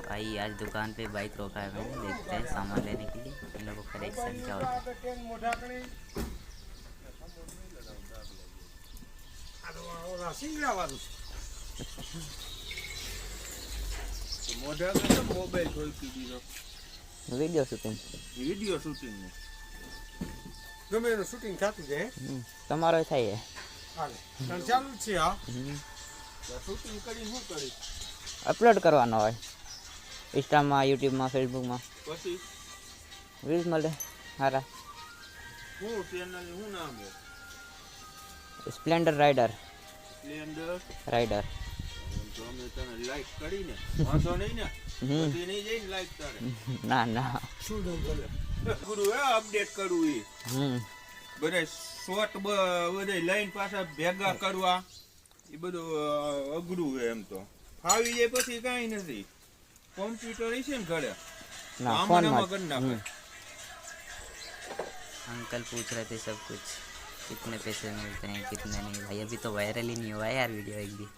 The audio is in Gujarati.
भाई आज दुकान पे बाइक रोका है मैंने, देखते हैं सामान लेने के लिए इन लोगों का कलेक्शन क्या होता है। મોબાઈલ ખોલતી દીધો વિડીયો શૂટિંગ ને ગમે એનું શૂટિંગ થતું છે તમારો થાય હાલે પણ ચાલુ જ છે હા શૂટિંગ કરીને શું કરી અપલોડ કરવાનો હોય ઇન્સ્ટામાં, યુટ્યુબમાં, ફેસબુકમાં, પછી રીલ્સ મળે સારા. હું ચેનલ શું નામ છે? Splendor rider. તો અમે તને લાઈક કરીને વાંધો નહીં ને પછી નહીં જઈને લાઈક કરે ના ના શું ગુરુ અપડેટ કરવું એ બધા શોર્ટ બધા લાઈન પાછા ભેગા કરવા એ બધું અઘરું છે. એમ તો ફાવી જાય પછી કાંઈ નથી. કોમ્પ્યુટર છે ને ઘરે આમાં કરી નાખે. अंकल पूछ रहे थे सब कुछ, कितने पैसे मिलते हैं कितने नहीं. भाई अभी तो वायरल ही नहीं हुआ है यार वीडियो एक भी.